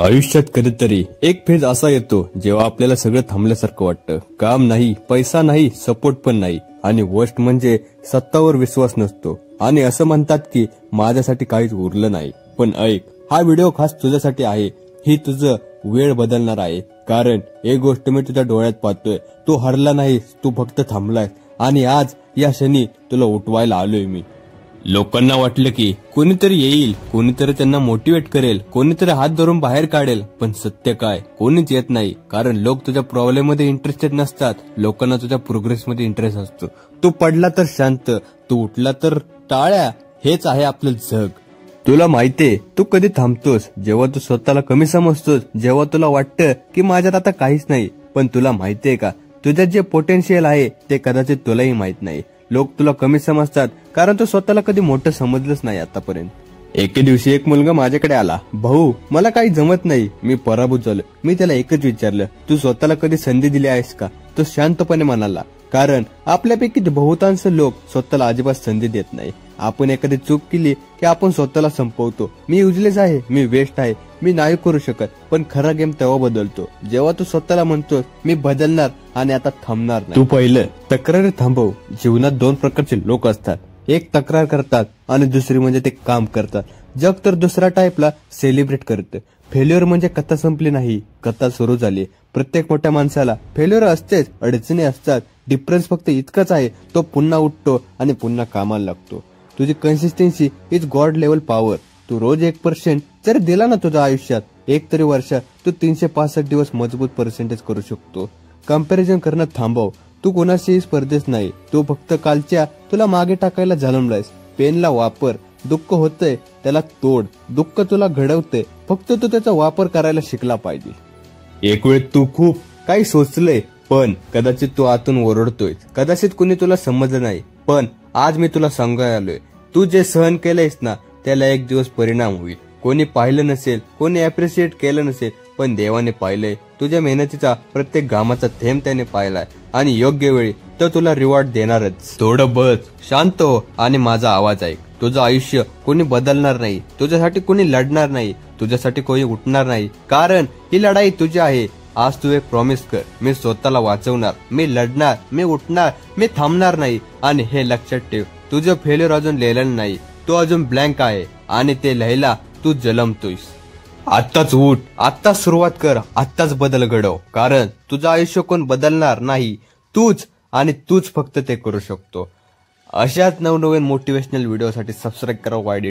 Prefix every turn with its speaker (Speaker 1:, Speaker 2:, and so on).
Speaker 1: आयुष्यात कधीतरी एक फेज असा येतो जेव्हा आपल्याला सगळं थांबल्यासारखं वाटतं. काम नाही, पैसा नाही, सपोर्ट पण नाही आणि वर्स्ट म्हणजे स्वतःवर विश्वास नसतो. आणि असं म्हणतात की माझ्यासाठी काहीच उरलं नाही. पण ऐक, हा व्हिडिओ खास तुझ्यासाठी आहे. ही तुझं वेळ बदलणार आहे. कारण एक गोष्ट मी तुझ्या डोळ्यात पाहतोय, तू हरला नाहीस, तू फक्त थांबलाय. आणि आज या क्षणी तुला उठवायला आलोय मी. लोकांना वाटलं की कोणीतरी येईल, कोणीतरी त्यांना मोटिवेट करेल, कोणीतरी हात धरून बाहेर काढेल. पण सत्य काय, कोणीच येत नाही. कारण लोक तुझ्या प्रॉब्लेम मध्ये इंटरेस्टेड नसतात. लोकांना तुझ्या प्रोग्रेस मध्ये इंटरेस्ट असतो. तू पडला तर शांत, तू उठला तर टाळ्या. हेच आहे आपलं जग. तुला माहितीये तू कधी थांबतोस? जेव्हा तू स्वतःला कमी समजतोस, जेव्हा तुला वाटतं की माझ्यात आता काहीच नाही. पण तुला माहितीये का, तुझ्यात जे पोटेन्शियल आहे ते कदाचित तुलाही माहित नाही. लोक तुला कमी समजतात कारण तू स्वतःला कधी मोठं समजलंच नाही आतापर्यंत. एके दिवशी एक मुलगा माझ्याकडे आला. भाऊ, मला काही जमत नाही, मी पराभूत झालो. मी त्याला एकच विचारलं, तू स्वतःला कधी संधी दिली आहेस का? तो शांतपणे म्हणाला, कारण आपल्यापैकी बहुतांश लोक स्वतःला अजिबात संधी देत नाही. आपण एखादी चूक केली की आपण स्वतःला संपवतो. मी युजलेस आहे, मी वेस्ट आहे, मी नाही करू शकत. पण खरा गेम तेव्हा बदलतो जेव्हा तू स्वतःला म्हणतो मी बदलणार आणि आता थांबणार नाही. तू पहिलं तक्रारी थांबव. जीवनात दोन प्रकारचे लोक असतात. एक तक्रार करतात आणि दुसरी म्हणजे ते काम करतात. जग तर दुसऱ्या टाईपला सेलिब्रेट करतं. फेल्युअर म्हणजे कथा संपली नाही, कथा सुरू झाली. प्रत्येक मोठ्या माणसाला फेल्युअर असतेच, अडचणी असतात. डिफरन्स फक्त इतकंच आहे, तो पुन्हा उठतो आणि पुन्हा कामाला लागतो. तुझी consistency is god level power. तू रोज 1% जर दिला ना तुझ्या आयुष्यात, एक तरी वर्षात तू 365 दिवस मजबूत पर्सेंटेज करू शकतो. कंपॅरिझन करणं थांबव. तू कोणाशीही स्पर्धेत नाही. तू फक्त कालच्या तुला मागे टाकायला जन्मलायस. पेनला वापर. दुःख होतंय त्याला तोड. दुःख तुला घडवतंय, फक्त तू त्याचा वापर करायला शिकला पाहिजे. एक वेळ तू खूप काही सोचलंय, पण कदाचित तू आतून ओरडतोय. कदाचित कुणी तुला समजलं नाही. पण आज मी तुला सांगायला आलोय, तू जे सहन केलंयस ना त्याला एक दिवस परिणाम होईल. कोणी पाहिलं नसेल, कोणी अप्रिशिएट केलं नसेल, पण देवाने पाहिलंय. तुझ्या मेहनतीचा प्रत्येक घामाचा थेंब त्याने पाहिलाय आणि योग्य वेळी तो तुला रिवॉर्ड देणारच. थोडं बस, शांत हो आणि माझा आवाज ऐक. तुझं आयुष्य कोणी बदलणार नाही. तुझ्यासाठी कोणी लढणार नाही. तुझ्यासाठी कोणी उठणार नाही. कारण ही लढाई तुझी आहे. आज तू एक प्रॉमिस कर, मी स्वतःला वाचवणार, मी लढणार, मी उठणार, मी थांबणार नाही. आणि हे लक्षात ठेव, तुझं फेल्युअर अजून लिहिलेलं नाही. तू अजून ब्लँक आहे आणि ते लिहायला तू जलमतोयस. आत्ताच उठ, आत्ताच सुरुवात कर, आत्ताच बदल घडव. कारण तुझं आयुष्य कोण बदलणार नाही, तूच. आणि तूच फक्त ते करू शकतो. अशाच नवनवीन मोटिवेशनल व्हिडिओसाठी सबस्क्राईब करा YD.